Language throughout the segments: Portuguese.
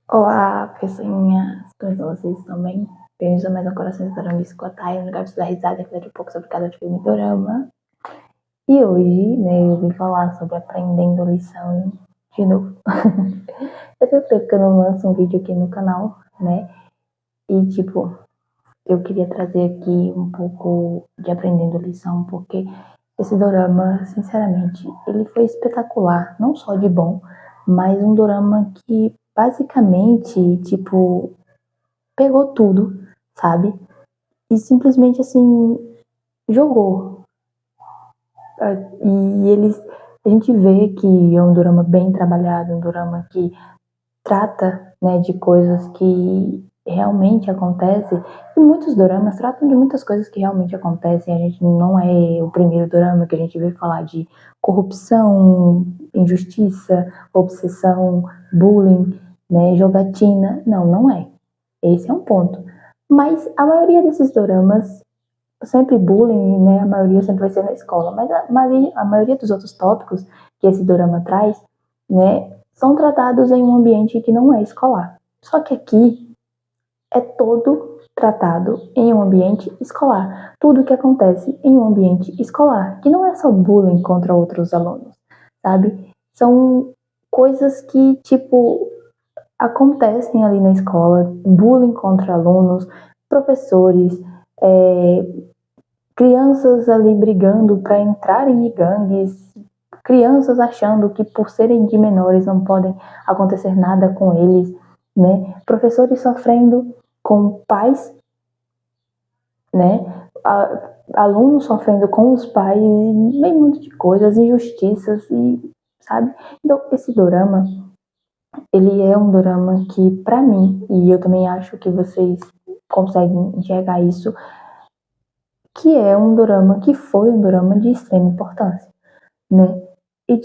Olá, pessoinhas, como estão vocês também? Bem-vindos a mais um Coração de Dorama Escotai, no lugar de dar risada e falar um pouco sobre cada filme dorama. E hoje, eu vim falar sobre aprendendo lição de novo. Eu tenho tempo que eu não lanço um vídeo aqui no canal, E, eu queria trazer aqui um pouco de aprendendo lição, porque esse dorama, sinceramente, ele foi espetacular, não só de bom, mas um dorama que basicamente, pegou tudo, sabe? E simplesmente assim, jogou. E a gente vê que é um dorama bem trabalhado, um dorama que trata, de coisas que realmente acontecem. E muitos doramas tratam de muitas coisas que realmente acontecem. A gente não é o primeiro dorama que a gente vê falar de corrupção, injustiça, obsessão, bullying, jogatina. Não, não é. Esse é um ponto. Mas a maioria desses doramas, sempre bullying, a maioria sempre vai ser na escola, mas a maioria dos outros tópicos que esse dorama traz, são tratados em um ambiente que não é escolar. Só que aqui é todo tratado em um ambiente escolar. Tudo que acontece em um ambiente escolar, que não é só bullying contra outros alunos, sabe? São coisas que, acontecem ali na escola, bullying contra alunos, professores, crianças ali brigando para entrarem em gangues, crianças achando que por serem de menores não podem acontecer nada com eles, professores sofrendo com pais, alunos sofrendo com os pais, meio muito de coisas, injustiças, e sabe? Então esse dorama, ele é um dorama que, pra mim, e eu também acho que vocês conseguem enxergar isso, que é um dorama que foi um dorama de extrema importância, E,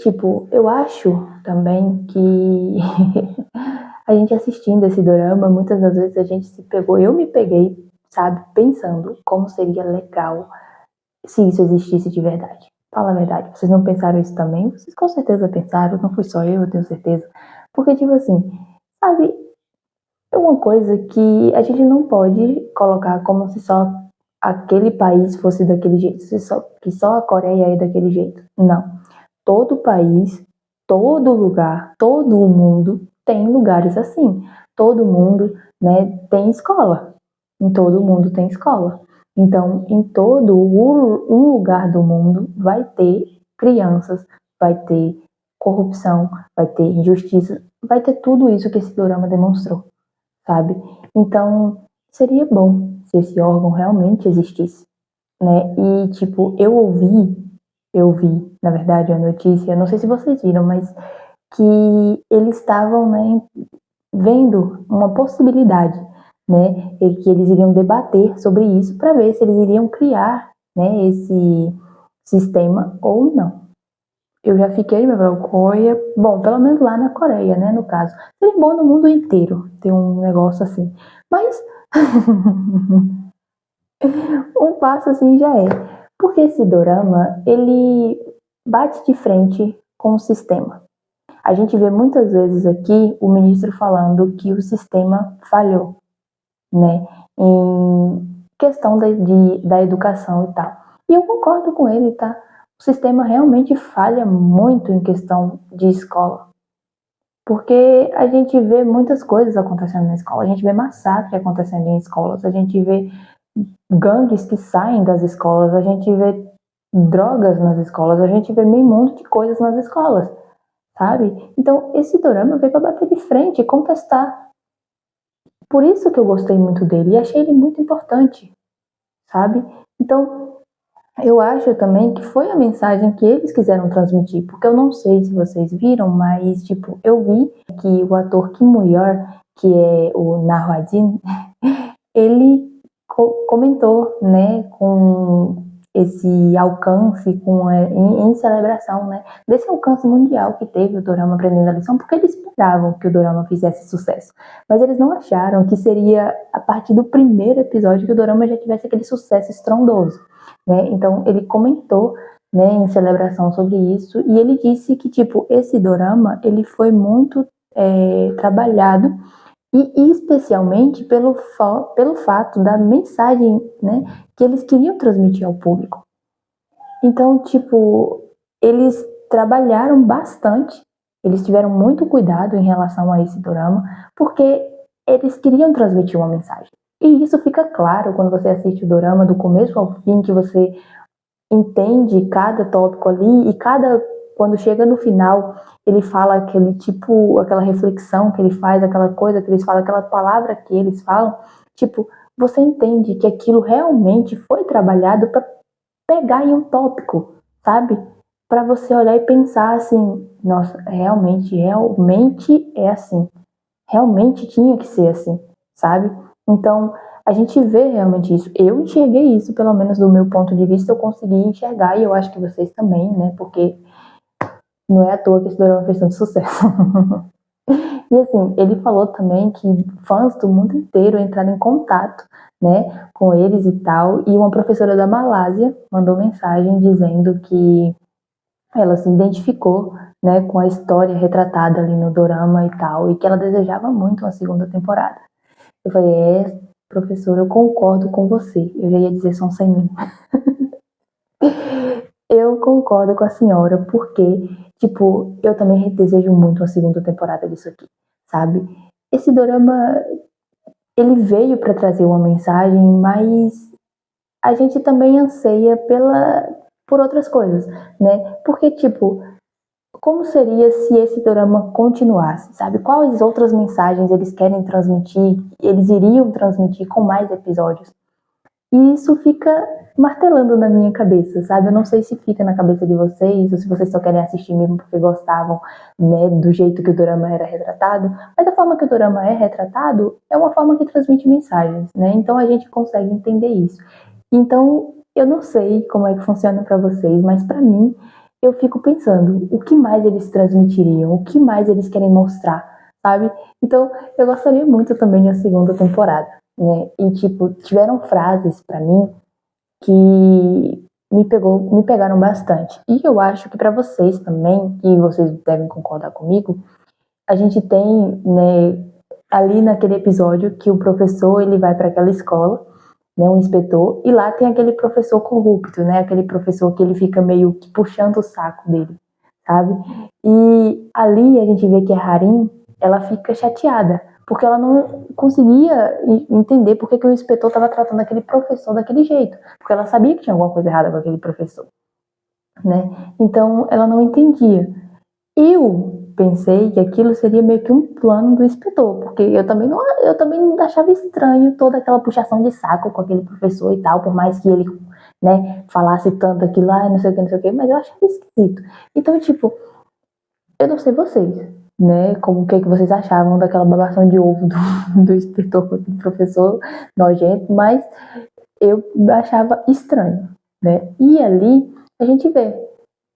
eu acho também que a gente assistindo esse dorama, muitas das vezes a gente se pegou, eu me peguei, sabe, pensando como seria legal se isso existisse de verdade. Fala a verdade, vocês não pensaram isso também? Vocês com certeza pensaram, não fui só eu tenho certeza. Porque, sabe, é uma coisa que a gente não pode colocar como se só aquele país fosse daquele jeito, que só a Coreia é daquele jeito. Não. Todo país, todo lugar, todo o mundo tem lugares assim. Todo mundo, tem escola. Em todo mundo tem escola. Então, em todo um lugar do mundo vai ter crianças, vai ter corrupção, vai ter injustiça, vai ter tudo isso que esse dorama demonstrou, sabe? Então, seria bom se esse órgão realmente existisse, E, eu vi, na verdade, a notícia, não sei se vocês viram, mas que eles estavam, vendo uma possibilidade, e que eles iriam debater sobre isso para ver se eles iriam criar, esse sistema ou não. Eu já fiquei me vergonha, bom, pelo menos lá na Coreia, no caso. Seria bom no mundo inteiro ter um negócio assim, mas um passo assim já é. Porque esse dorama, ele bate de frente com o sistema. A gente vê muitas vezes aqui o ministro falando que o sistema falhou, em questão da educação e tal. E eu concordo com ele, tá? O sistema realmente falha muito em questão de escola. Porque a gente vê muitas coisas acontecendo na escola, a gente vê massacre acontecendo em escolas, a gente vê gangues que saem das escolas, a gente vê drogas nas escolas, a gente vê meio mundo de coisas nas escolas, sabe? Então, esse dorama veio para bater de frente e contestar. Por isso que eu gostei muito dele e achei ele muito importante, sabe? Então, eu acho também que foi a mensagem que eles quiseram transmitir, porque eu não sei se vocês viram, mas, eu vi que o ator Kim Moo-yeol, que é o Na Hwa-jin, ele comentou, com esse alcance, em celebração, desse alcance mundial que teve o dorama Aprendendo a Lição, porque eles esperavam que o dorama fizesse sucesso, mas eles não acharam que seria a partir do primeiro episódio que o dorama já tivesse aquele sucesso estrondoso, Então ele comentou né, em celebração sobre isso, e ele disse que, tipo, esse dorama, ele foi muito trabalhado, e especialmente pelo fato da mensagem, né, que eles queriam transmitir ao público. Então, tipo, eles trabalharam bastante, eles tiveram muito cuidado em relação a esse dorama, porque eles queriam transmitir uma mensagem. E isso fica claro quando você assiste o dorama do começo ao fim, que você entende cada tópico ali e quando chega no final, ele fala aquele tipo, aquela reflexão que ele faz, aquela coisa que eles falam, aquela palavra que eles falam, tipo, você entende que aquilo realmente foi trabalhado para pegar em um tópico, sabe? Para você olhar e pensar assim, nossa, realmente é assim. Realmente tinha que ser assim, sabe? Então, a gente vê realmente isso. Eu enxerguei isso, pelo menos do meu ponto de vista, eu consegui enxergar, e eu acho que vocês também, né? Porque não é à toa que esse dorama fez tanto sucesso. E assim, ele falou também que fãs do mundo inteiro entraram em contato, né, com eles e tal, e uma professora da Malásia mandou mensagem dizendo que ela se identificou, né, com a história retratada ali no dorama e tal, e que ela desejava muito uma segunda temporada. Eu falei, professora, eu concordo com você. Eu já ia dizer só sem mim. Eu concordo com a senhora, porque, tipo, eu também desejo muito uma segunda temporada disso aqui, sabe? Esse dorama, ele veio para trazer uma mensagem, mas a gente também anseia por outras coisas, né? Porque, tipo, como seria se esse dorama continuasse, sabe? Quais outras mensagens eles querem transmitir, eles iriam transmitir com mais episódios? E isso fica martelando na minha cabeça, sabe? Eu não sei se fica na cabeça de vocês, ou se vocês só querem assistir mesmo porque gostavam, né, do jeito que o dorama era retratado. Mas a forma que o dorama é retratado é uma forma que transmite mensagens, né? Então a gente consegue entender isso. Então, eu não sei como é que funciona para vocês, mas para mim, eu fico pensando, o que mais eles transmitiriam? O que mais eles querem mostrar, sabe? Então, eu gostaria muito também de uma segunda temporada, né? E, tipo, tiveram frases para mim que me pegaram bastante. E eu acho que para vocês também, e vocês devem concordar comigo, a gente tem, né, ali naquele episódio que o professor, ele vai para aquela escola, né, um inspetor, e lá tem aquele professor corrupto, né, aquele professor que ele fica meio que puxando o saco dele, sabe? E ali a gente vê que a Harim, ela fica chateada, porque ela não conseguia entender por que o inspetor estava tratando aquele professor daquele jeito, porque ela sabia que tinha alguma coisa errada com aquele professor, né? Então ela não entendia. Eu pensei que aquilo seria meio que um plano do inspetor, porque eu também achava estranho toda aquela puxação de saco com aquele professor e tal, por mais que ele, né, falasse tanto aquilo lá, não sei o que, não sei o que, mas eu achava esquisito. Então, tipo, eu não sei vocês, né, como o que, que vocês achavam daquela babação de ovo do inspetor com aquele professor nojento, mas eu achava estranho, né? E ali a gente vê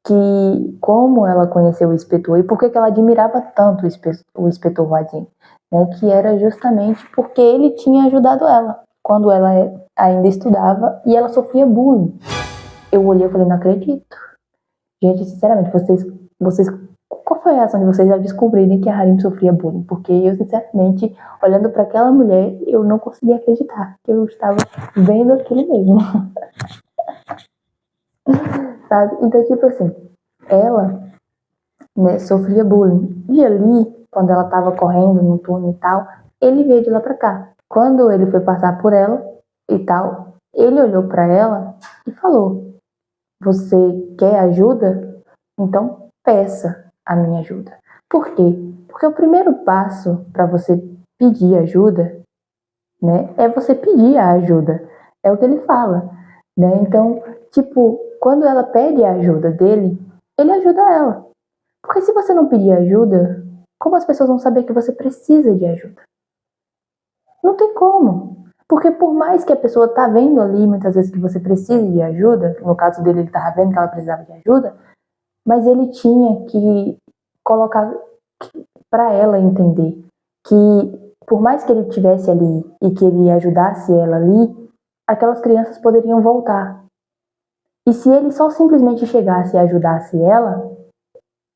que como ela conheceu o inspetor e por que ela admirava tanto o inspetor Vadin, né? Que era justamente porque ele tinha ajudado ela quando ela ainda estudava e ela sofria bullying. Eu olhei e falei, não acredito. Gente, sinceramente, vocês, qual foi a reação de vocês ao descobrirem que a Harim sofria bullying? Porque eu, sinceramente, olhando para aquela mulher, eu não conseguia acreditar que eu estava vendo aquilo mesmo, sabe? Então, tipo assim, ela, né, sofria bullying. E ali, quando ela estava correndo no túnel e tal, ele veio de lá pra cá. Quando ele foi passar por ela e tal, ele olhou para ela e falou: Você quer ajuda? Então peça a minha ajuda. Por quê? Porque o primeiro passo para você pedir ajuda, né, é você pedir a ajuda. É o que ele fala, né? Então, tipo, quando ela pede a ajuda dele, ele ajuda ela. Porque se você não pedir ajuda, como as pessoas vão saber que você precisa de ajuda? Não tem como. Porque por mais que a pessoa tá vendo ali, muitas vezes, que você precisa de ajuda, no caso dele, ele tava vendo que ela precisava de ajuda, mas ele tinha que colocar para ela entender que por mais que ele tivesse ali e que ele ajudasse ela ali, aquelas crianças poderiam voltar. E se ele só simplesmente chegasse e ajudasse ela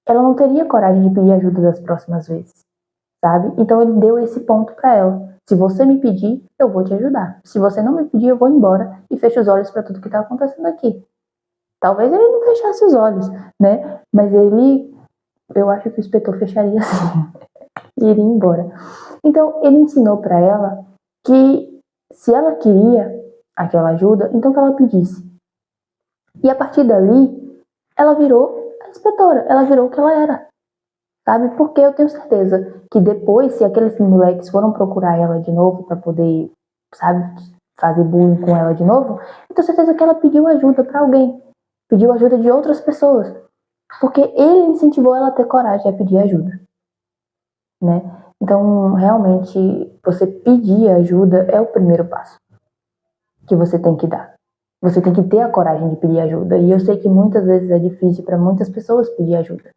não teria coragem de pedir ajuda das próximas vezes, sabe? Então ele deu esse ponto para ela. Se você me pedir, eu vou te ajudar. Se você não me pedir, eu vou embora e fecho os olhos para tudo que tá acontecendo aqui. Talvez ele não fechasse os olhos, né? Mas eu acho que o inspetor fecharia assim e iria embora. Então ele ensinou para ela que se ela queria aquela ajuda, então que ela pedisse. E a partir dali, ela virou a inspetora, ela virou o que ela era, sabe? Porque eu tenho certeza que depois, se aqueles moleques foram procurar ela de novo para poder, sabe, fazer bullying com ela de novo, eu tenho certeza que ela pediu ajuda para alguém, pediu ajuda de outras pessoas, porque ele incentivou ela a ter coragem a pedir ajuda, né? Então, realmente, você pedir ajuda é o primeiro passo que você tem que dar. Você tem que ter a coragem de pedir ajuda. E eu sei que muitas vezes é difícil para muitas pessoas pedir ajuda.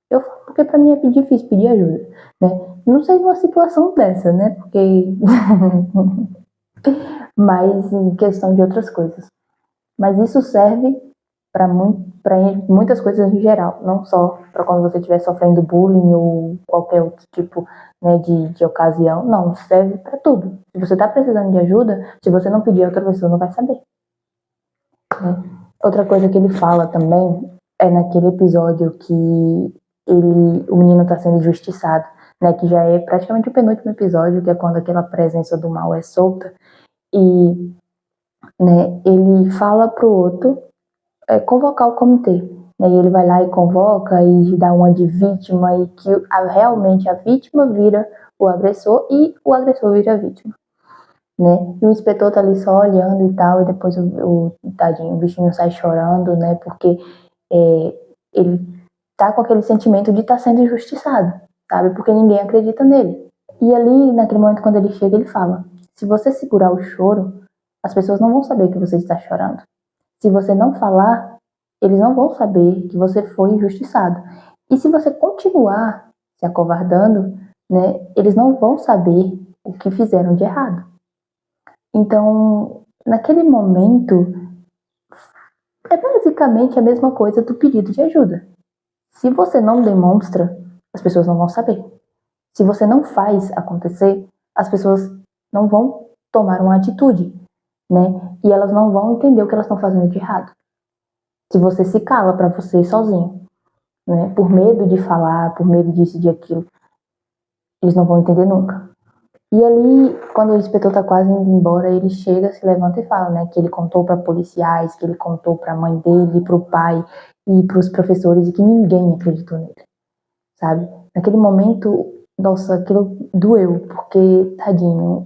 Eu falo porque para mim é difícil pedir ajuda, né? Não sei numa situação dessa, né? Porque mas em questão de outras coisas. Mas isso serve para muitas coisas em geral, não só para quando você estiver sofrendo bullying ou qualquer outro tipo, né, de ocasião. Não, serve para tudo. Se você está precisando de ajuda, se você não pedir, outra pessoa não vai saber. Né? Outra coisa que ele fala também é naquele episódio que o menino está sendo injustiçado, né, que já é praticamente o penúltimo episódio, que é quando aquela presença do mal é solta, e né, ele fala pro outro convocar o comitê. Né, e ele vai lá e convoca e dá uma de vítima, e que realmente a vítima vira o agressor e o agressor vira a vítima. Né? E o inspetor tá ali só olhando e tal, e depois tadinho, o bichinho sai chorando, né? Porque ele tá com aquele sentimento de estar sendo injustiçado, sabe? Porque ninguém acredita nele. E ali, naquele momento, quando ele chega, ele fala: se você segurar o choro, as pessoas não vão saber que você está chorando. Se você não falar, eles não vão saber que você foi injustiçado. E se você continuar se acovardando, né, eles não vão saber o que fizeram de errado. Então, naquele momento, é basicamente a mesma coisa do pedido de ajuda. Se você não demonstra, as pessoas não vão saber. Se você não faz acontecer, as pessoas não vão tomar uma atitude, né? E elas não vão entender o que elas estão fazendo de errado. Se você se cala para você sozinho, né? Por medo de falar, por medo disso e de aquilo, eles não vão entender nunca. E ali, quando o inspetor tá quase indo embora, ele chega, se levanta e fala, né, que ele contou para policiais, que ele contou para a mãe dele, para o pai e para os professores, e que ninguém acreditou nele, sabe? Naquele momento, nossa, aquilo doeu, porque, tadinho,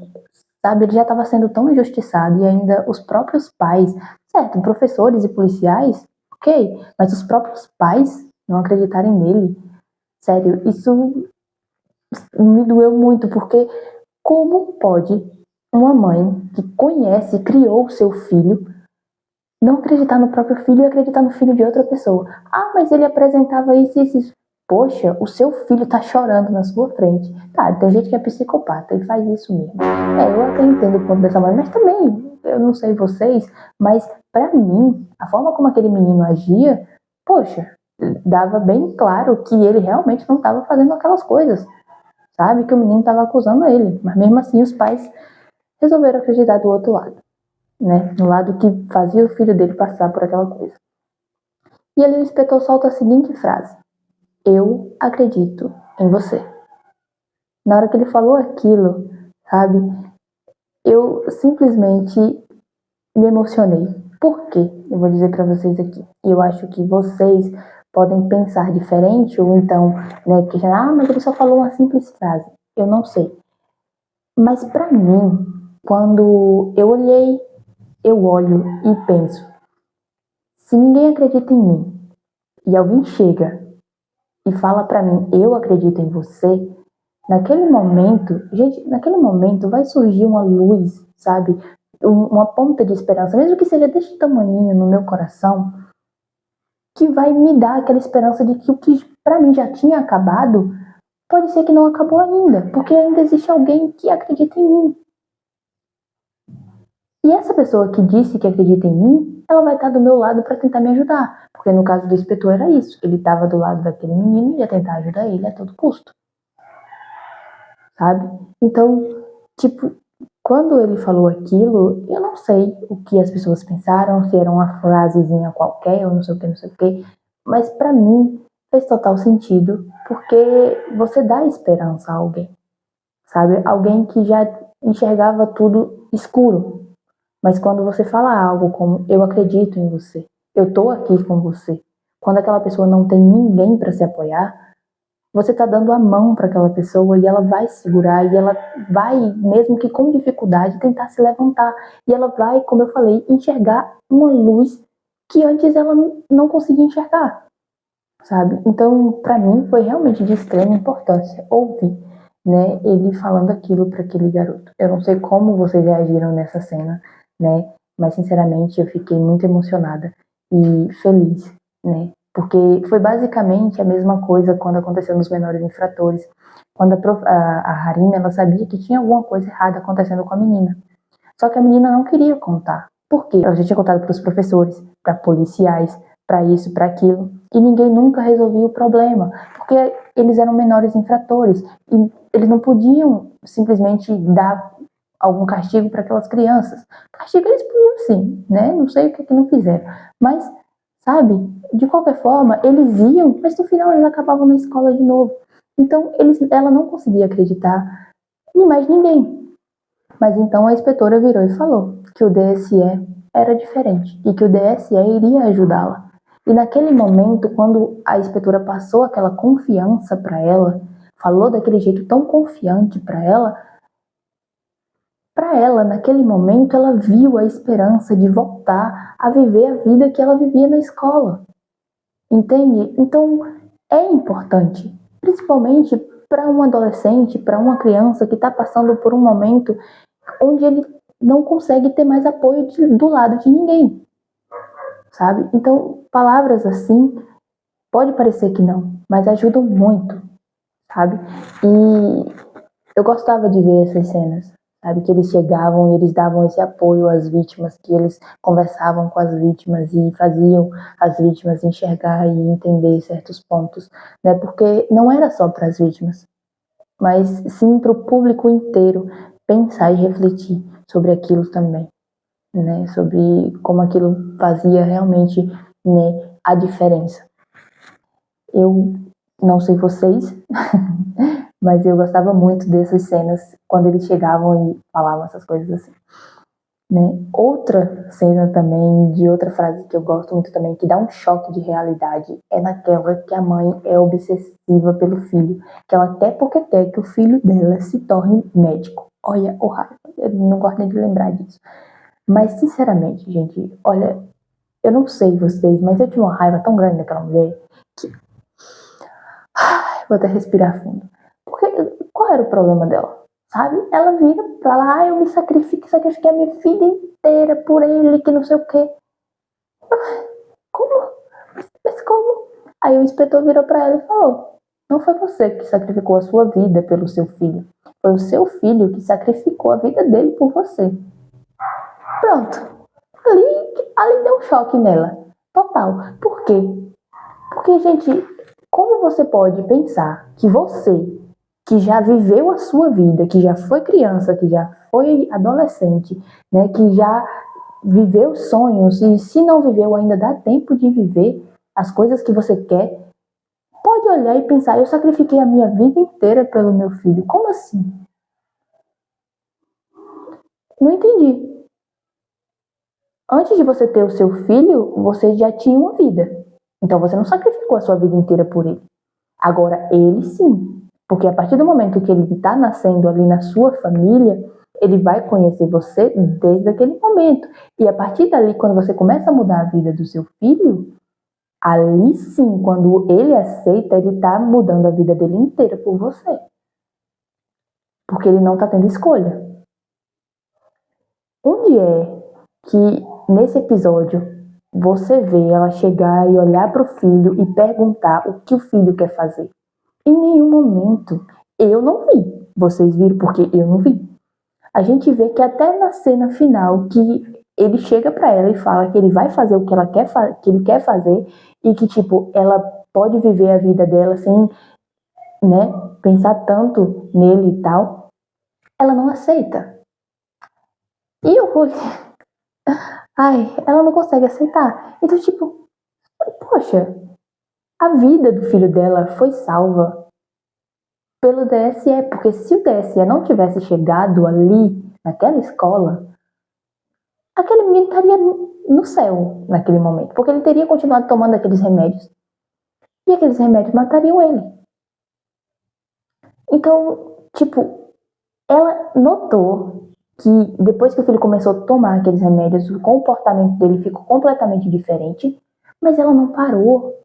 sabe, ele já estava sendo tão injustiçado, e ainda os próprios pais, certo, professores e policiais, ok, mas os próprios pais não acreditarem nele, sério, isso me doeu muito, porque como pode uma mãe que conhece e criou o seu filho não acreditar no próprio filho e acreditar no filho de outra pessoa? Ah, mas ele apresentava isso e isso. Poxa, o seu filho tá chorando na sua frente. Tá, tem gente que é psicopata e faz isso mesmo. Eu até entendo o ponto dessa mãe, mas também, eu não sei vocês, mas pra mim, a forma como aquele menino agia, poxa, dava bem claro que ele realmente não estava fazendo aquelas coisas. Sabe que o menino estava acusando ele, mas mesmo assim os pais resolveram acreditar do outro lado, né? No lado que fazia o filho dele passar por aquela coisa. E ali o inspetor solta a seguinte frase: eu acredito em você. Na hora que ele falou aquilo, sabe, eu simplesmente me emocionei. Por quê? Eu vou dizer para vocês aqui. Eu acho que vocês podem pensar diferente, ou então, né, questionar, mas ele só falou uma simples frase. Eu não sei. Mas para mim, quando eu olho e penso, se ninguém acredita em mim e alguém chega e fala para mim, eu acredito em você, naquele momento, gente, naquele momento vai surgir uma luz, sabe? Uma ponta de esperança, mesmo que seja deste tamanhinho no meu coração, que vai me dar aquela esperança de que o que para mim já tinha acabado, pode ser que não acabou ainda, porque ainda existe alguém que acredita em mim. E essa pessoa que disse que acredita em mim, ela vai estar do meu lado para tentar me ajudar. Porque no caso do inspetor era isso. Ele estava do lado daquele menino e ia tentar ajudar ele a todo custo. Sabe? Então, tipo, quando ele falou aquilo, eu não sei o que as pessoas pensaram, se era uma frasezinha qualquer, ou não sei o que, mas pra mim fez total sentido, porque você dá esperança a alguém, sabe? Alguém que já enxergava tudo escuro, mas quando você fala algo como eu acredito em você, eu tô aqui com você, quando aquela pessoa não tem ninguém para se apoiar, você está dando a mão para aquela pessoa e ela vai segurar e ela vai, mesmo que com dificuldade, tentar se levantar. E ela vai, como eu falei, enxergar uma luz que antes ela não conseguia enxergar, sabe? Então, para mim, foi realmente de extrema importância ouvir, né, ele falando aquilo para aquele garoto. Eu não sei como vocês reagiram nessa cena, né? Mas, sinceramente, eu fiquei muito emocionada e feliz, né? Porque foi basicamente a mesma coisa quando aconteceu nos menores infratores. Quando a Harina, ela sabia que tinha alguma coisa errada acontecendo com a menina. Só que a menina não queria contar. Por quê? Ela já tinha contado para os professores, para policiais, para isso, para aquilo. E ninguém nunca resolvia o problema. Porque eles eram menores infratores. E eles não podiam simplesmente dar algum castigo para aquelas crianças. Castigo eles podiam sim, né? Não sei o que não fizeram. Mas, sabe, de qualquer forma, eles iam, mas no final eles acabavam na escola de novo. Então, ela não conseguia acreditar em mais ninguém. Mas então a inspetora virou e falou que o DSE era diferente e que o DSE iria ajudá-la. E naquele momento, quando a inspetora passou aquela confiança para ela, falou daquele jeito tão confiante para ela, naquele momento, ela viu a esperança de voltar a viver a vida que ela vivia na escola. Entende? Então, é importante, principalmente para um adolescente, para uma criança que está passando por um momento onde ele não consegue ter mais apoio do lado de ninguém, sabe? Então, palavras assim, pode parecer que não, mas ajudam muito, sabe? E eu gostava de ver essas cenas, sabe? Que eles chegavam e eles davam esse apoio às vítimas, que eles conversavam com as vítimas e faziam as vítimas enxergar e entender certos pontos, né? Porque não era só para as vítimas, mas sim para o público inteiro pensar e refletir sobre aquilo também, né? Sobre como aquilo fazia realmente, né, a diferença. Eu não sei vocês, mas eu gostava muito dessas cenas quando eles chegavam e falavam essas coisas assim, né? Outra cena também, de outra frase que eu gosto muito também, que dá um choque de realidade, é naquela que a mãe é obsessiva pelo filho, que ela até porque quer que o filho dela se torne médico. Olha, o raiva, eu não gosto nem de lembrar disso. Mas, sinceramente, gente, olha, eu não sei vocês, mas eu tinha uma raiva tão grande daquela mulher que... Vou até respirar fundo. Porque, qual era o problema dela? Sabe? Ela vira pra lá, eu me sacrifiquei a minha vida inteira por ele, que não sei o quê. Como? Mas como? Aí o inspetor virou pra ela e falou: não foi você que sacrificou a sua vida pelo seu filho. Foi o seu filho que sacrificou a vida dele por você. Pronto. Ali deu um choque nela. Total. Por quê? Porque, gente, como você pode pensar que você, que já viveu a sua vida, que já foi criança, que já foi adolescente, né, que já viveu sonhos, e se não viveu ainda dá tempo de viver as coisas que você quer, pode olhar e pensar, eu sacrifiquei a minha vida inteira pelo meu filho. Como assim? Não entendi. Antes de você ter o seu filho, você já tinha uma vida. Então você não sacrificou a sua vida inteira por ele. Agora, ele sim. Porque a partir do momento que ele está nascendo ali na sua família, ele vai conhecer você desde aquele momento. E a partir dali, quando você começa a mudar a vida do seu filho, ali sim, quando ele aceita, ele está mudando a vida dele inteira por você. Porque ele não está tendo escolha. Onde é que, nesse episódio, você vê ela chegar e olhar para o filho e perguntar o que o filho quer fazer? Em nenhum momento. Eu não vi. Vocês viram porque eu não vi. A gente vê que até na cena final que ele chega pra ela e fala que ele vai fazer o que ela quer, que ele quer fazer e que, tipo, ela pode viver a vida dela sem, né, pensar tanto nele e tal. Ela não aceita. E o Julio, ela não consegue aceitar. Então, tipo, poxa, a vida do filho dela foi salva pelo DSE, porque se o DSE não tivesse chegado ali, naquela escola, aquele menino estaria no céu naquele momento, porque ele teria continuado tomando aqueles remédios. E aqueles remédios matariam ele. Então, tipo, ela notou que depois que o filho começou a tomar aqueles remédios, o comportamento dele ficou completamente diferente, mas ela não parou.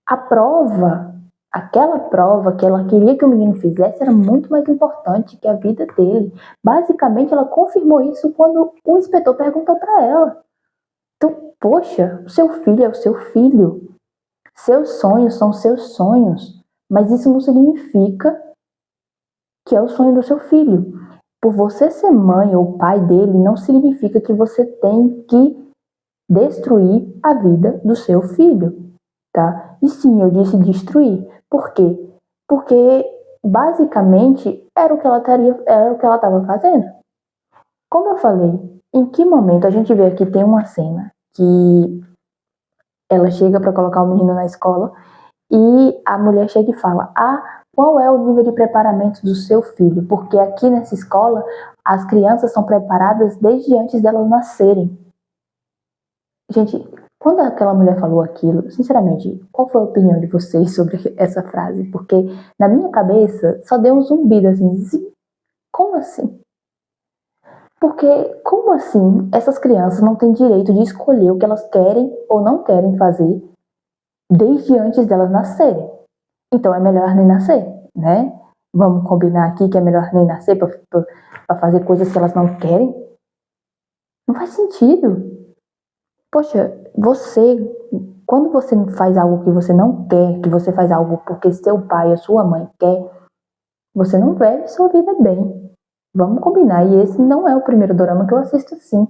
A prova, aquela prova que ela queria que o menino fizesse era muito mais importante que a vida dele. Basicamente, ela confirmou isso quando o inspetor perguntou para ela. Então, poxa, o seu filho é o seu filho. Seus sonhos são seus sonhos. Mas isso não significa que é o sonho do seu filho. Por você ser mãe ou pai dele, não significa que você tem que destruir a vida do seu filho, tá? E sim, eu disse destruir. Por quê? Porque basicamente era o que ela estava fazendo. Como eu falei, em que momento a gente vê aqui tem uma cena que ela chega para colocar o menino na escola e a mulher chega e fala: qual é o nível de preparamento do seu filho? Porque aqui nessa escola as crianças são preparadas desde antes delas nascerem. Gente, quando aquela mulher falou aquilo, sinceramente, qual foi a opinião de vocês sobre essa frase? Porque na minha cabeça só deu um zumbido assim. Como assim? Porque, como assim essas crianças não têm direito de escolher o que elas querem ou não querem fazer desde antes delas nascerem? Então é melhor nem nascer, né? Vamos combinar aqui que é melhor nem nascer para fazer coisas que elas não querem? Não faz sentido. Poxa, quando você faz algo que você não quer, que você faz algo porque seu pai ou sua mãe quer, você não vive sua vida bem. Vamos combinar. E esse não é o primeiro dorama que eu assisto assim.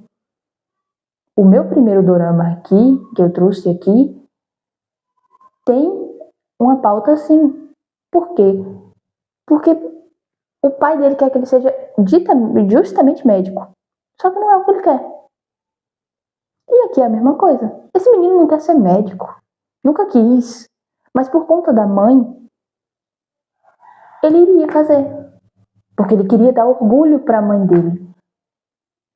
O meu primeiro dorama aqui, que eu trouxe aqui, tem uma pauta assim. Por quê? Porque o pai dele quer que ele seja justamente médico. Só que não é o que ele quer. E aqui é a mesma coisa. Esse menino não quer ser médico. Nunca quis. Mas por conta da mãe, ele iria fazer. Porque ele queria dar orgulho para a mãe dele.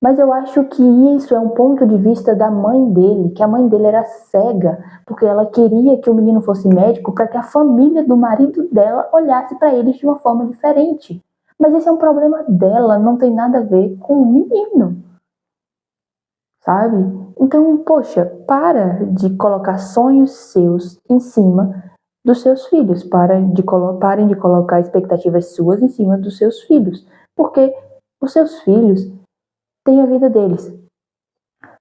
Mas eu acho que isso é um ponto de vista da mãe dele, que a mãe dele era cega, porque ela queria que o menino fosse médico para que a família do marido dela olhasse para eles de uma forma diferente. Mas esse é um problema dela, não tem nada a ver com o menino. Sabe? Então, poxa, para de colocar sonhos seus em cima dos seus filhos. Parem de colocar expectativas suas em cima dos seus filhos. Porque os seus filhos têm a vida deles.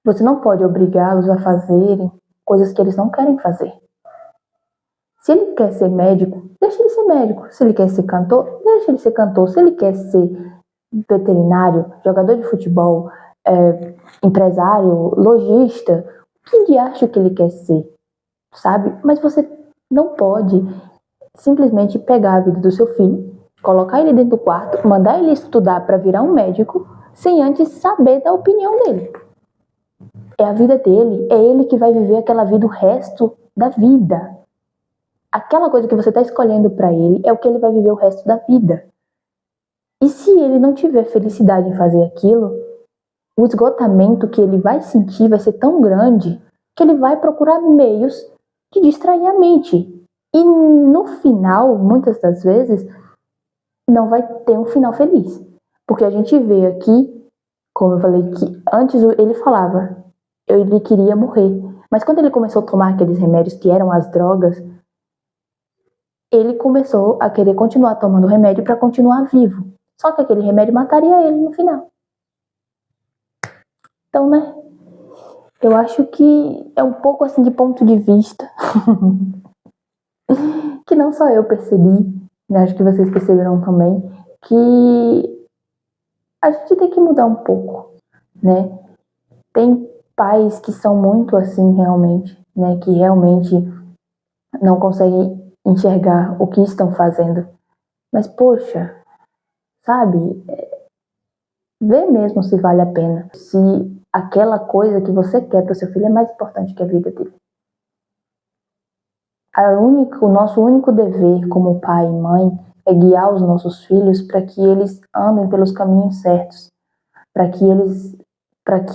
Você não pode obrigá-los a fazerem coisas que eles não querem fazer. Se ele quer ser médico, deixa ele ser médico. Se ele quer ser cantor, deixa ele ser cantor. Se ele quer ser veterinário, jogador de futebol, empresário, lojista, o que de acha que ele quer ser, sabe? Mas você não pode simplesmente pegar a vida do seu filho, colocar ele dentro do quarto, mandar ele estudar para virar um médico, sem antes saber da opinião dele. É a vida dele, é ele que vai viver aquela vida o resto da vida. Aquela coisa que você está escolhendo para ele é o que ele vai viver o resto da vida. E se ele não tiver felicidade em fazer aquilo, o esgotamento que ele vai sentir vai ser tão grande que ele vai procurar meios de distrair a mente. E no final, muitas das vezes, não vai ter um final feliz. Porque a gente vê aqui, como eu falei, que antes ele falava, ele queria morrer. Mas quando ele começou a tomar aqueles remédios que eram as drogas, ele começou a querer continuar tomando remédio para continuar vivo. Só que aquele remédio mataria ele no final. Então, né? Eu acho que é um pouco assim de ponto de vista que não só eu percebi, né? Acho que vocês perceberam também, que a gente tem que mudar um pouco, né? Tem pais que são muito assim realmente, né? Que realmente não conseguem enxergar o que estão fazendo. Mas, poxa, sabe? Vê mesmo se vale a pena. Se aquela coisa que você quer para o seu filho é mais importante que a vida dele. O nosso único dever como pai e mãe é guiar os nossos filhos para que eles andem pelos caminhos certos, para que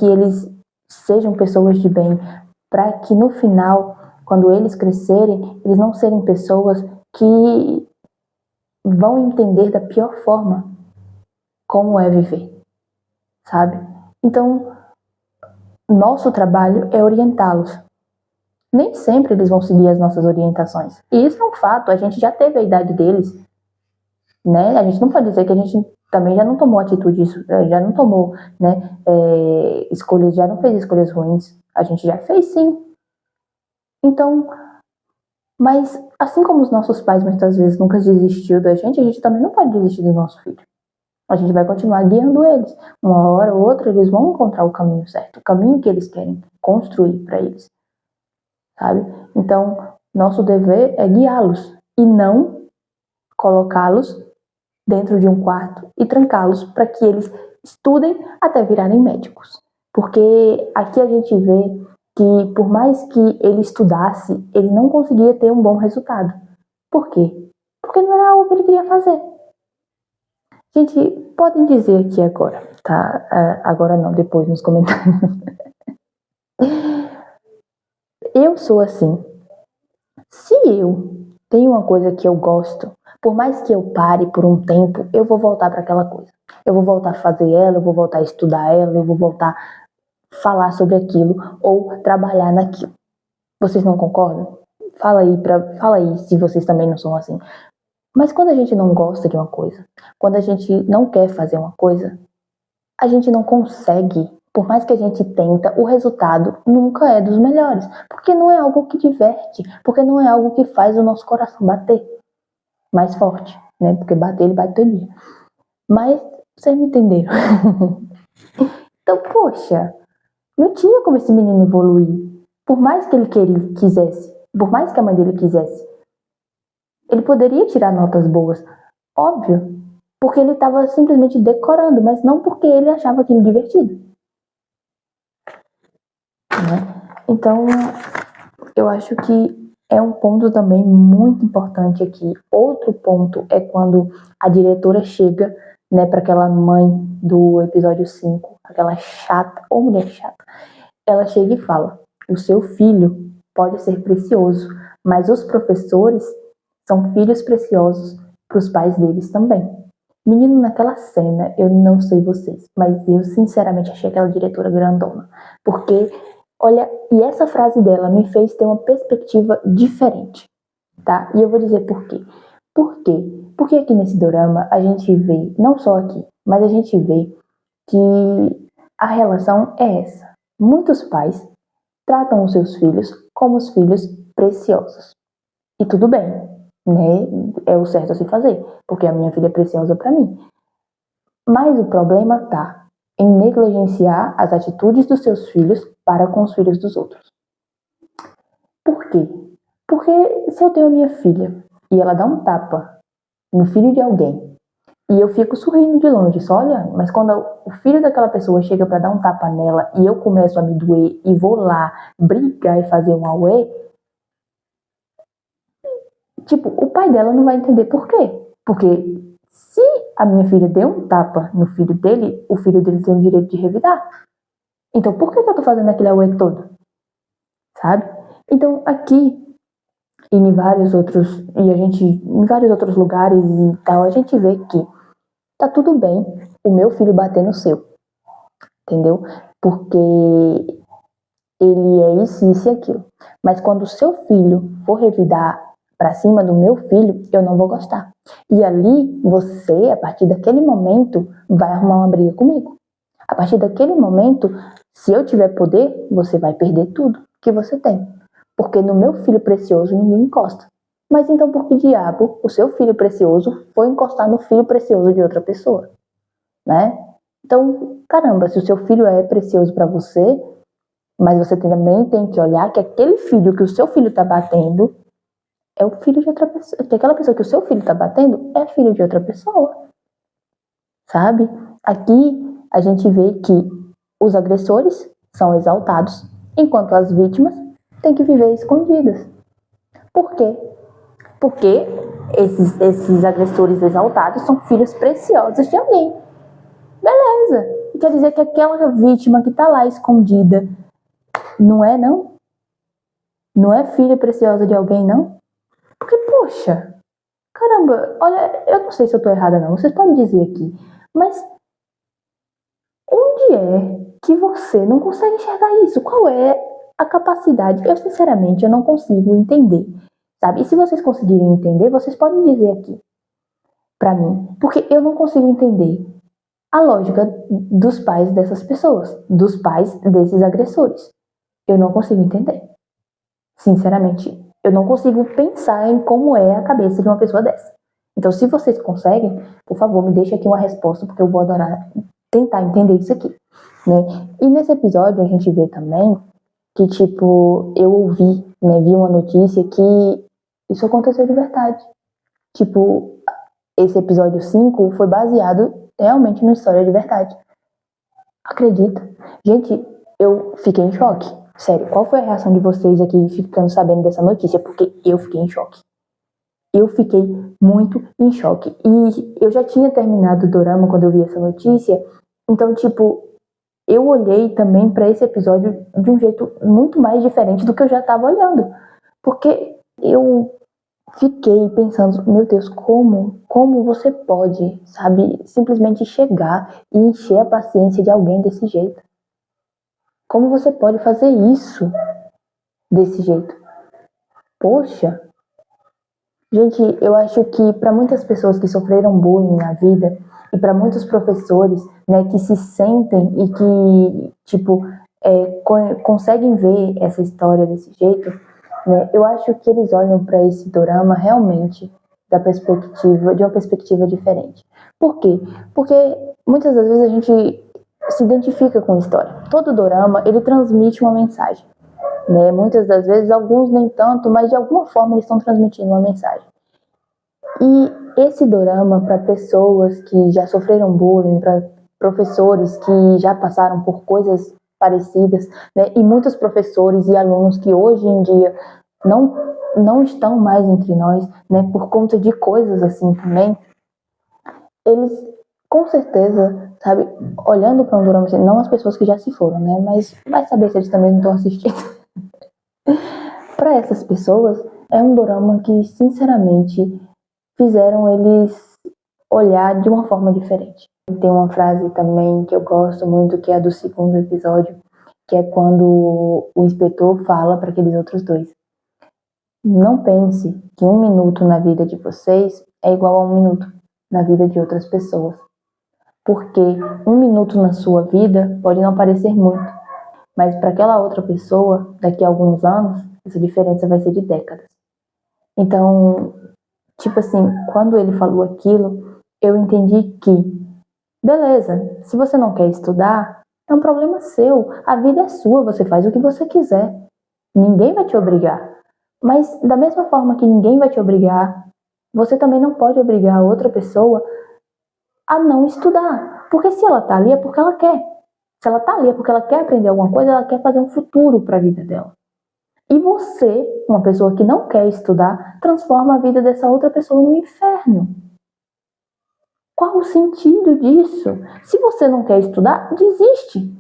eles sejam pessoas de bem, para que no final, quando eles crescerem, eles não serem pessoas que vão entender da pior forma como é viver, sabe? Então, nosso trabalho é orientá-los. Nem sempre eles vão seguir as nossas orientações. E isso é um fato, a gente já teve a idade deles, né? A gente não pode dizer que a gente também já não tomou atitude, já não tomou, né, escolhas, já não fez escolhas ruins. A gente já fez, sim. Então, mas assim como os nossos pais muitas vezes nunca desistiu da gente, a gente também não pode desistir do nosso filho. A gente vai continuar guiando eles. Uma hora ou outra eles vão encontrar o caminho certo, o caminho que eles querem construir para eles, sabe? Então, nosso dever é guiá-los e não colocá-los dentro de um quarto e trancá-los para que eles estudem até virarem médicos. Porque aqui a gente vê que por mais que ele estudasse, ele não conseguia ter um bom resultado. Por quê? Porque não era algo que ele queria fazer. Gente, podem dizer aqui agora, tá? Agora não, depois nos comentários. Eu sou assim. Se eu tenho uma coisa que eu gosto, por mais que eu pare por um tempo, eu vou voltar para aquela coisa. Eu vou voltar a fazer ela, eu vou voltar a estudar ela, eu vou voltar a falar sobre aquilo ou trabalhar naquilo. Vocês não concordam? Fala aí se vocês também não são assim. Mas quando a gente não gosta de uma coisa, quando a gente não quer fazer uma coisa, a gente não consegue. Por mais que a gente tenta, o resultado nunca é dos melhores. Porque não é algo que diverte, porque não é algo que faz o nosso coração bater mais forte, né? Porque bater, ele bate todo dia. Mas, vocês me entenderam. Então, poxa, não tinha como esse menino evoluir. Por mais que ele quisesse, por mais que a mãe dele quisesse, ele poderia tirar notas boas, óbvio, porque ele estava simplesmente decorando, mas não porque ele achava aquilo divertido. Né? Então, eu acho que é um ponto também muito importante aqui. Outro ponto é quando a diretora chega, né, para aquela mãe do episódio 5, aquela chata, ou mulher chata, ela chega e fala: o seu filho pode ser precioso, mas os professores são filhos preciosos para os pais deles também. Menino, naquela cena, eu não sei vocês, mas eu sinceramente achei aquela diretora grandona. Porque, olha, e essa frase dela me fez ter uma perspectiva diferente, tá? E eu vou dizer por quê. Por quê? Porque aqui nesse dorama a gente vê, não só aqui, mas a gente vê que a relação é essa. Muitos pais tratam os seus filhos como os filhos preciosos. E tudo bem, né? É o certo a se fazer, porque a minha filha é preciosa para mim. Mas o problema tá em negligenciar as atitudes dos seus filhos para com os filhos dos outros. Por quê? Porque se eu tenho a minha filha e ela dá um tapa no filho de alguém e eu fico sorrindo de longe, só olhando, mas quando o filho daquela pessoa chega para dar um tapa nela e eu começo a me doer e vou lá brigar e fazer um auê, tipo, o pai dela não vai entender por quê. Porque se a minha filha deu um tapa no filho dele, o filho dele tem o direito de revidar. Então, por que eu tô fazendo aquele auê todo? Sabe? Então, aqui e em vários outros lugares e tal, a gente vê que tá tudo bem o meu filho bater no seu. Entendeu? Porque ele é isso e aquilo. Mas quando o seu filho for revidar para cima do meu filho, eu não vou gostar. E ali, você, a partir daquele momento, vai arrumar uma briga comigo. A partir daquele momento, se eu tiver poder, você vai perder tudo que você tem. Porque no meu filho precioso, ninguém encosta. Mas então, por que diabo o seu filho precioso foi encostar no filho precioso de outra pessoa? Né? Então, caramba, se o seu filho é precioso para você, mas você também tem que olhar que aquele filho que o seu filho tá batendo é o filho de outra pessoa. Que aquela pessoa que o seu filho tá batendo é filho de outra pessoa. Sabe? Aqui a gente vê que os agressores são exaltados, enquanto as vítimas têm que viver escondidas. Por quê? Porque esses agressores exaltados são filhos preciosos de alguém. Beleza. E quer dizer que aquela vítima que tá lá escondida não é, não? Não é filha preciosa de alguém, não? Porque, poxa, caramba, olha, eu não sei se eu tô errada, não. Vocês podem dizer aqui. Mas onde é que você não consegue enxergar isso? Qual é a capacidade? Eu, sinceramente, eu não consigo entender, sabe? E se vocês conseguirem entender, vocês podem dizer aqui pra mim. Porque eu não consigo entender a lógica dos pais dessas pessoas, dos pais desses agressores. Eu não consigo entender. Sinceramente, eu não consigo pensar em como é a cabeça de uma pessoa dessa. Então, se vocês conseguem, por favor, me deixem aqui uma resposta, porque eu vou adorar tentar entender isso aqui, né? E nesse episódio a gente vê também que, tipo, eu ouvi, né, vi uma notícia que isso aconteceu de verdade. Tipo, esse episódio 5 foi baseado realmente numa história de verdade. Acredita? Gente, eu fiquei em choque. Sério, qual foi a reação de vocês aqui ficando sabendo dessa notícia? Porque eu fiquei em choque. Eu fiquei muito em choque. E eu já tinha terminado o dorama quando eu vi essa notícia. Então, tipo, eu olhei também para esse episódio de um jeito muito mais diferente do que eu já estava olhando. Porque eu fiquei pensando, meu Deus, como você pode, sabe, simplesmente chegar e encher a paciência de alguém desse jeito? Como você pode fazer isso desse jeito? Poxa, gente, eu acho que para muitas pessoas que sofreram bullying na vida e para muitos professores, né, que se sentem e que, tipo, conseguem ver essa história desse jeito, né, eu acho que eles olham para esse dorama realmente de uma perspectiva diferente. Por quê? Porque muitas das vezes a gente se identifica com a história. Todo dorama, ele transmite uma mensagem, né? Muitas das vezes, alguns nem tanto, mas de alguma forma eles estão transmitindo uma mensagem. E esse dorama, para pessoas que já sofreram bullying, para professores que já passaram por coisas parecidas, né? E muitos professores e alunos que hoje em dia não estão mais entre nós, né? Por conta de coisas assim também, eles com certeza, sabe, olhando para um dorama assim, não as pessoas que já se foram, né? Mas vai saber se eles também não estão assistindo. Para essas pessoas, é um dorama que, sinceramente, fizeram eles olhar de uma forma diferente. Tem uma frase também que eu gosto muito, que é a do segundo episódio, que é quando o inspetor fala para aqueles outros dois: não pense que 1 minuto na vida de vocês é igual a 1 minuto na vida de outras pessoas. Porque 1 minuto na sua vida pode não parecer muito, mas para aquela outra pessoa, daqui a alguns anos, essa diferença vai ser de décadas. Então, tipo assim, quando ele falou aquilo, eu entendi que, beleza, se você não quer estudar, é um problema seu. A vida é sua, você faz o que você quiser. Ninguém vai te obrigar. Mas da mesma forma que ninguém vai te obrigar, você também não pode obrigar a outra pessoa a não estudar. Porque se ela tá ali é porque ela quer. Se ela tá ali é porque ela quer aprender alguma coisa, ela quer fazer um futuro para a vida dela. E você, uma pessoa que não quer estudar, transforma a vida dessa outra pessoa no inferno. Qual o sentido disso? Se você não quer estudar, desiste.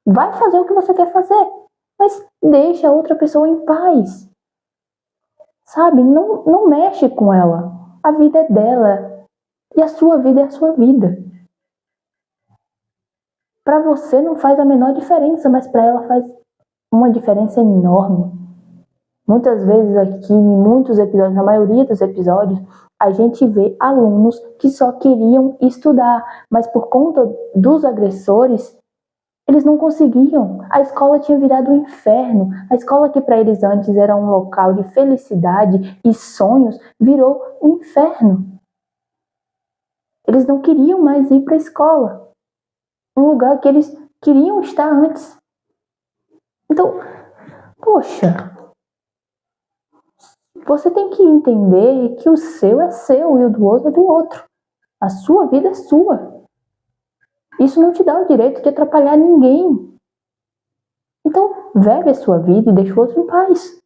Vai fazer o que você quer fazer. Mas deixa a outra pessoa em paz. Sabe? Não mexe com ela. A vida é dela. E a sua vida é a sua vida. Para você não faz a menor diferença, mas para ela faz uma diferença enorme. Muitas vezes aqui, em muitos episódios, na maioria dos episódios, a gente vê alunos que só queriam estudar, mas por conta dos agressores, eles não conseguiam. A escola tinha virado um inferno. A escola que para eles antes era um local de felicidade e sonhos, virou um inferno. Eles não queriam mais ir para a escola. um lugar que eles queriam estar antes. Então, poxa, você tem que entender que o seu é seu e o do outro é do outro. A sua vida é sua. Isso não te dá o direito de atrapalhar ninguém. Então, vive a sua vida e deixa o outro em paz.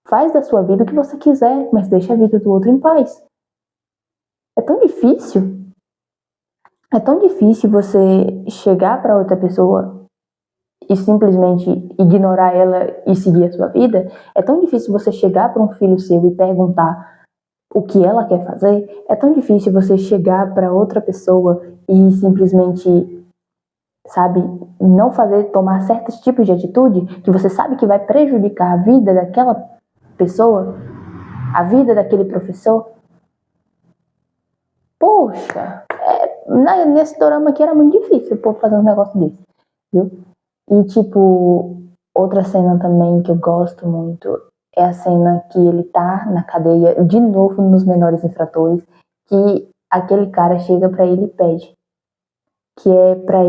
Faz da sua vida o que você quiser, mas deixa a vida do outro em paz. É tão difícil. É tão difícil você chegar para outra pessoa e simplesmente ignorar ela e seguir a sua vida. É tão difícil você chegar para um filho seu e perguntar o que ela quer fazer. É tão difícil você chegar para outra pessoa e simplesmente, sabe, não tomar certos tipos de atitude que você sabe que vai prejudicar a vida daquela pessoa, a vida daquele professor. Poxa, nesse dorama aqui era muito difícil o povo fazer um negócio desse, viu? E, tipo, outra cena também que eu gosto muito é a cena que ele tá na cadeia, de novo nos menores infratores, que aquele cara chega pra ele e pede. Que é pra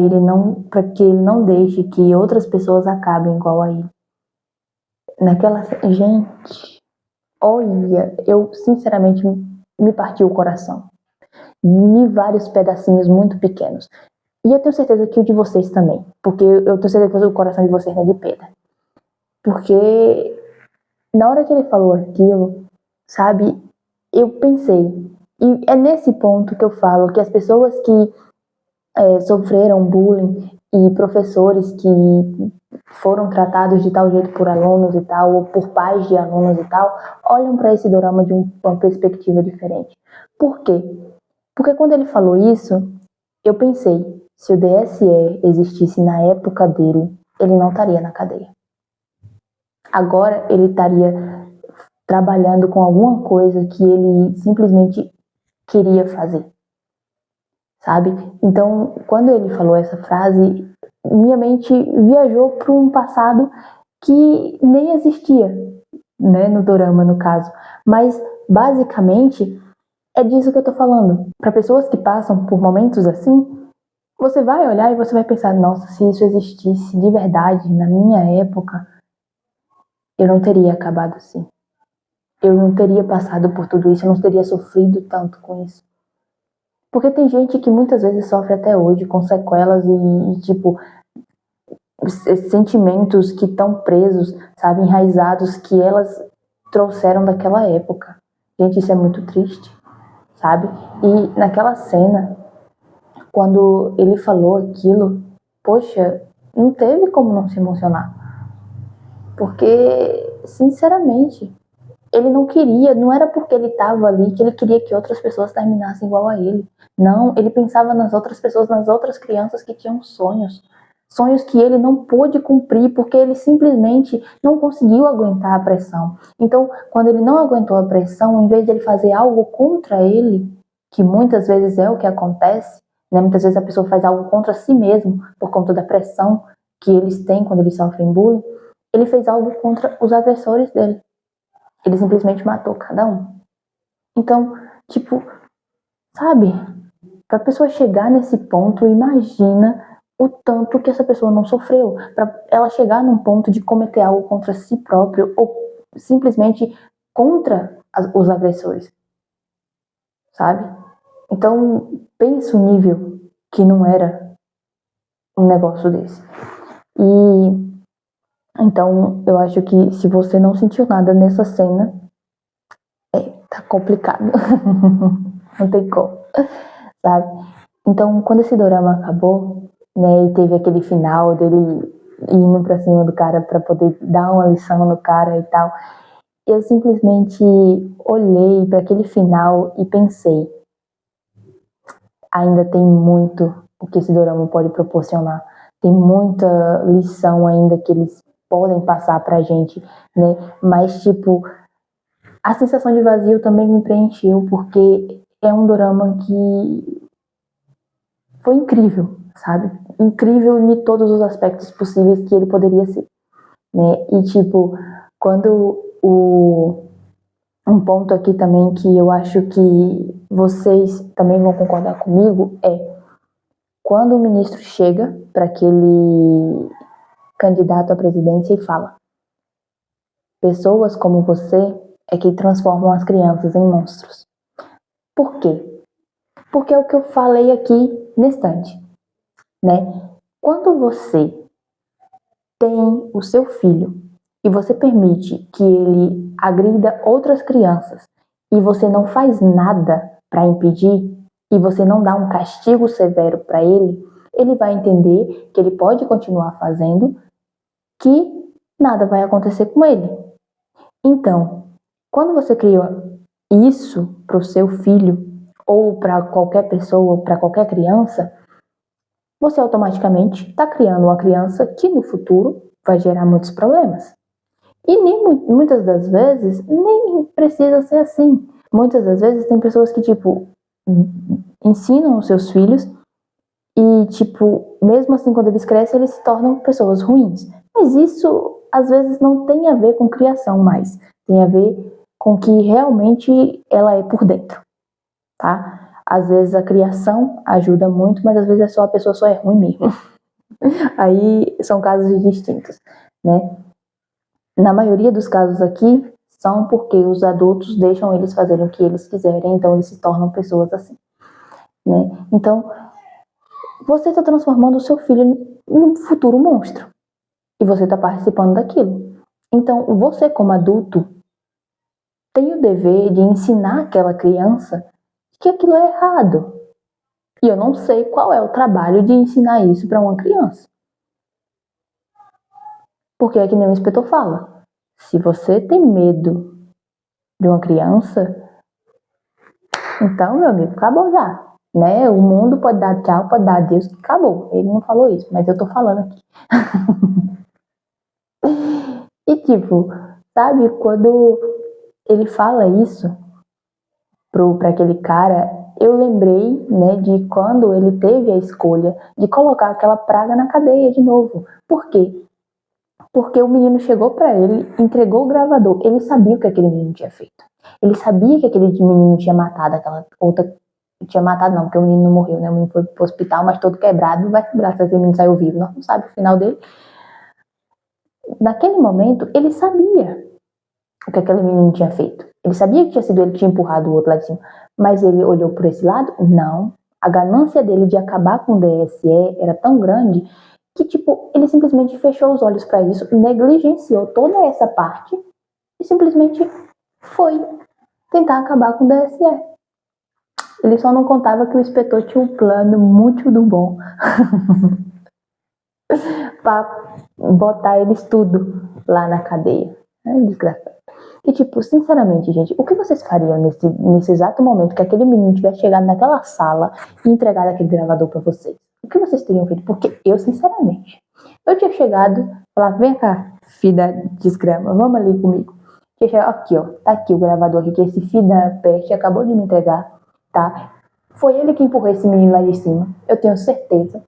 que ele não deixe que outras pessoas acabem igual a ele. Gente, olha, eu sinceramente me partiu o coração. Em vários pedacinhos muito pequenos. E eu tenho certeza que o de vocês também. Porque eu tenho certeza que o coração de vocês não é de pedra. Porque na hora que ele falou aquilo, sabe, eu pensei. E é nesse ponto que eu falo que as pessoas que sofreram bullying e professores que foram tratados de tal jeito por alunos e tal, ou por pais de alunos e tal, olham para esse dorama de uma perspectiva diferente. Por quê? Porque quando ele falou isso, eu pensei, se o DSE existisse na época dele, ele não estaria na cadeia. Agora ele estaria trabalhando com alguma coisa que ele simplesmente queria fazer, sabe? Então, quando ele falou essa frase, minha mente viajou para um passado que nem existia, né, no dorama, no caso. Mas, basicamente, é disso que eu tô falando. Para pessoas que passam por momentos assim, você vai olhar e você vai pensar, nossa, se isso existisse de verdade na minha época, eu não teria acabado assim. Eu não teria passado por tudo isso, eu não teria sofrido tanto com isso. Porque tem gente que muitas vezes sofre até hoje com sequelas tipo, sentimentos que estão presos, sabe, enraizados, que elas trouxeram daquela época. Gente, isso é muito triste, sabe? E naquela cena, quando ele falou aquilo, poxa, não teve como não se emocionar. Porque, sinceramente, ele não queria, não era porque ele estava ali que ele queria que outras pessoas terminassem igual a ele. Não, ele pensava nas outras pessoas, nas outras crianças que tinham sonhos. Sonhos que ele não pôde cumprir porque ele simplesmente não conseguiu aguentar a pressão. Então, quando ele não aguentou a pressão, em vez de ele fazer algo contra ele, que muitas vezes é o que acontece, né? Muitas vezes a pessoa faz algo contra si mesmo por conta da pressão que eles têm quando eles sofrem bullying, ele fez algo contra os agressores dele. Ele simplesmente matou cada um. Então, tipo, sabe? Pra pessoa chegar nesse ponto, imagina o tanto que essa pessoa não sofreu. Pra ela chegar num ponto de cometer algo contra si próprio ou simplesmente contra os agressores. Sabe? Então, pensa o nível que não era um negócio desse. E então, eu acho que se você não sentiu nada nessa cena, tá complicado. Não tem como, sabe? Então, quando esse dorama acabou, né, e teve aquele final dele indo pra cima do cara pra poder dar uma lição no cara e tal, eu simplesmente olhei para aquele final e pensei, ainda tem muito o que esse dorama pode proporcionar. Tem muita lição ainda que eles podem passar pra gente, né? Mas, tipo, a sensação de vazio também me preencheu, porque é um dorama que foi incrível, sabe? Incrível em todos os aspectos possíveis que ele poderia ser, né? E, tipo, quando um ponto aqui também que eu acho que vocês também vão concordar comigo é quando o ministro chega para aquele candidato à presidência e fala: pessoas como você é que transformam as crianças em monstros. Por quê? Porque é o que eu falei aqui na estante, né? Quando você tem o seu filho e você permite que ele agrida outras crianças e você não faz nada para impedir e você não dá um castigo severo para ele, ele vai entender que ele pode continuar fazendo, que nada vai acontecer com ele. Então, quando você cria isso para o seu filho ou para qualquer pessoa, para qualquer criança, você automaticamente está criando uma criança que no futuro vai gerar muitos problemas. E muitas das vezes nem precisa ser assim. Muitas das vezes tem pessoas que, tipo, ensinam os seus filhos e, tipo, mesmo assim quando eles crescem, eles se tornam pessoas ruins. Mas isso, às vezes, não tem a ver com criação mais. Tem a ver com que realmente ela é por dentro, tá? Às vezes a criação ajuda muito, mas às vezes é só a pessoa só é ruim mesmo. Aí são casos distintos, né? Na maioria dos casos aqui, são porque os adultos deixam eles fazerem o que eles quiserem, então eles se tornam pessoas assim, né? Então, você está transformando o seu filho num futuro monstro. E você está participando daquilo. Então, você como adulto tem o dever de ensinar aquela criança que aquilo é errado. E eu não sei qual é o trabalho de ensinar isso para uma criança. Porque é que nem o inspetor fala. Se você tem medo de uma criança, então, meu amigo, acabou já. Né? O mundo pode dar tchau, pode dar adeus, que acabou. Ele não falou isso, mas eu tô falando aqui. E tipo, sabe, quando ele fala isso para aquele cara, eu lembrei, né, de quando ele teve a escolha de colocar aquela praga na cadeia de novo. Por quê? Porque o menino chegou para ele, entregou o gravador. Ele sabia o que aquele menino tinha feito. Ele sabia que aquele menino tinha matado aquela outra. Tinha matado não, porque o menino não morreu, né? O menino foi pro hospital, mas todo quebrado. Vai lembrar se aquele menino saiu vivo. Nós não sabemos o final dele. Naquele momento, ele sabia o que aquele menino tinha feito. Ele sabia que tinha sido ele que tinha empurrado o outro lá de cima. Mas ele olhou por esse lado? Não. A ganância dele de acabar com o DSE era tão grande que, tipo, ele simplesmente fechou os olhos para isso, negligenciou toda essa parte e simplesmente foi tentar acabar com o DSE. Ele só não contava que o inspetor tinha um plano muito do bom para botar eles tudo lá na cadeia. É desgraçado. E tipo, sinceramente, gente, o que vocês fariam nesse exato momento que aquele menino tivesse chegado naquela sala e entregado aquele gravador para vocês? O que vocês teriam feito? Porque eu, sinceramente, eu tinha chegado, falar, vem cá, filho da desgrama, vamos ali comigo. Tinha chegado, aqui ó, tá aqui o gravador aqui que esse filho da peste acabou de me entregar, tá? Foi ele que empurrou esse menino lá de cima, eu tenho certeza.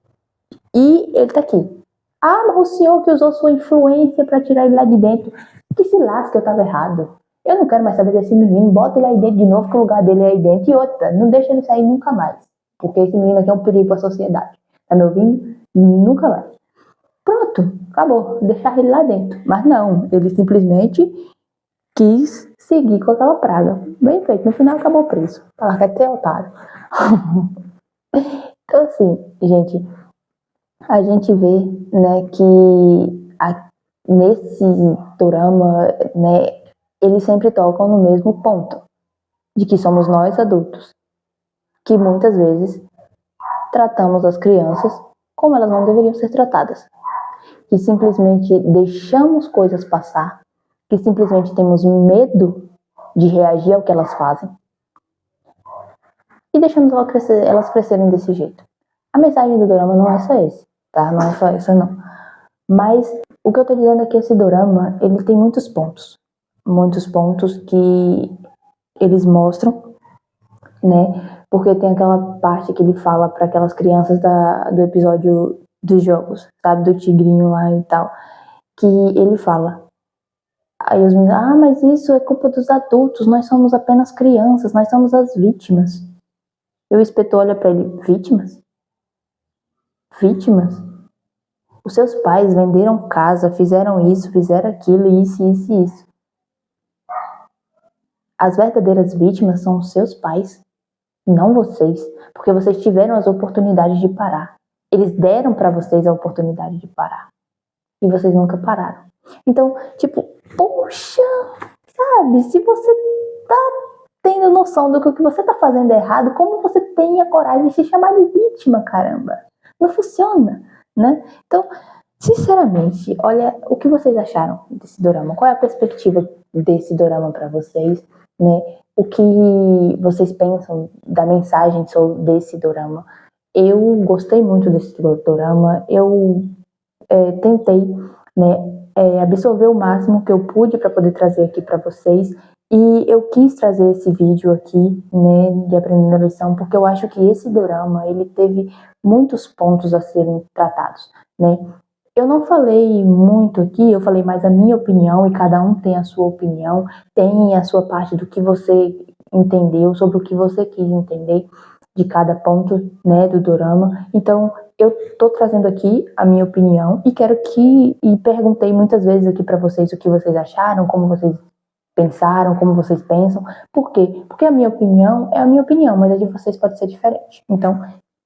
E ele tá aqui. Ah, mas o senhor que usou sua influência para tirar ele lá de dentro. Que se lasque, eu tava errado. Eu não quero mais saber desse menino. Bota ele aí dentro de novo, que o lugar dele é aí dentro. E outra, não deixa ele sair nunca mais. Porque esse menino aqui é um perigo para a sociedade. Tá me ouvindo? Nunca mais. Pronto, acabou. Deixar ele lá dentro. Mas não, ele simplesmente quis seguir com aquela praga. Bem feito. No final acabou preso. Ela quer ter otário. Então assim, gente, a gente vê, né, que nesse dorama, né, eles sempre tocam no mesmo ponto, de que somos nós adultos, que muitas vezes tratamos as crianças como elas não deveriam ser tratadas, que simplesmente deixamos coisas passar, que simplesmente temos medo de reagir ao que elas fazem e deixamos elas crescerem desse jeito. A mensagem do dorama não é só esse, tá? Não é só essa não. Mas o que eu tô dizendo é que esse dorama, ele tem muitos pontos que eles mostram, né? Porque tem aquela parte que ele fala para aquelas crianças do episódio dos jogos, sabe? Do tigrinho lá e tal. Que ele fala. Aí os meninos, mas isso é culpa dos adultos, nós somos apenas crianças, nós somos as vítimas. E o inspetor olha para ele, vítimas? vítimas. Os seus pais venderam casa, fizeram isso, fizeram aquilo, isso, isso e isso. As verdadeiras vítimas são os seus pais, não vocês, porque vocês tiveram as oportunidades de parar. Eles deram para vocês a oportunidade de parar e vocês nunca pararam. Então, tipo, poxa, sabe, se você tá tendo noção do que o que você tá fazendo é errado, como você tem a coragem de se chamar de vítima, caramba? Não funciona, né? Então, sinceramente, olha, o que vocês acharam desse dorama? Qual é a perspectiva desse dorama para vocês, né? O que vocês pensam da mensagem desse dorama? Eu gostei muito desse dorama, eu tentei, né, absorver o máximo que eu pude para poder trazer aqui para vocês, e eu quis trazer esse vídeo aqui, né, de Aprendendo a Lição, porque eu acho que esse dorama, ele teve muitos pontos a serem tratados, né. Eu não falei muito aqui, eu falei mais a minha opinião, e cada um tem a sua opinião, tem a sua parte do que você entendeu, sobre o que você quis entender de cada ponto, né, do dorama. Então, eu tô trazendo aqui a minha opinião e e perguntei muitas vezes aqui para vocês o que vocês acharam, como vocês pensaram, como vocês pensam. Por quê? Porque a minha opinião é a minha opinião, mas a de vocês pode ser diferente. Então,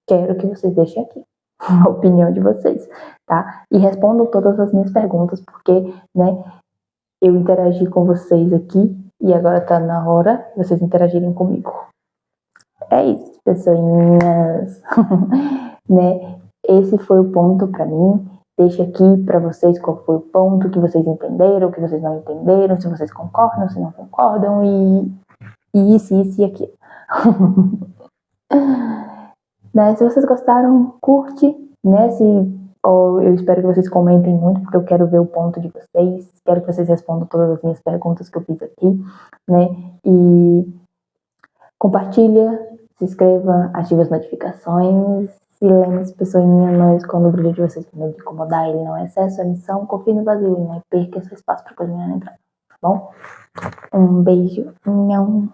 quero que vocês deixem aqui a opinião de vocês, tá? E respondam todas as minhas perguntas, porque, né, eu interagi com vocês aqui e agora tá na hora de vocês interagirem comigo. É isso, pessoinhas. Né? Esse foi o ponto para mim. Deixa aqui para vocês qual foi o ponto que vocês entenderam, que vocês não entenderam, se vocês concordam, se não concordam, e isso e aquilo. Né? Se vocês gostaram, curte, né? Eu espero que vocês comentem muito, porque eu quero ver o ponto de vocês, quero que vocês respondam todas as minhas perguntas que eu fiz aqui, né? E compartilha, se inscreva, ative as notificações. Se lembre-se, pessoinha, não esconda o brilho de vocês para não incomodar, ele não é excesso, é missão, confie no vazio e não perca seu espaço para coisa melhor entrar, tá bom? Um beijo, não.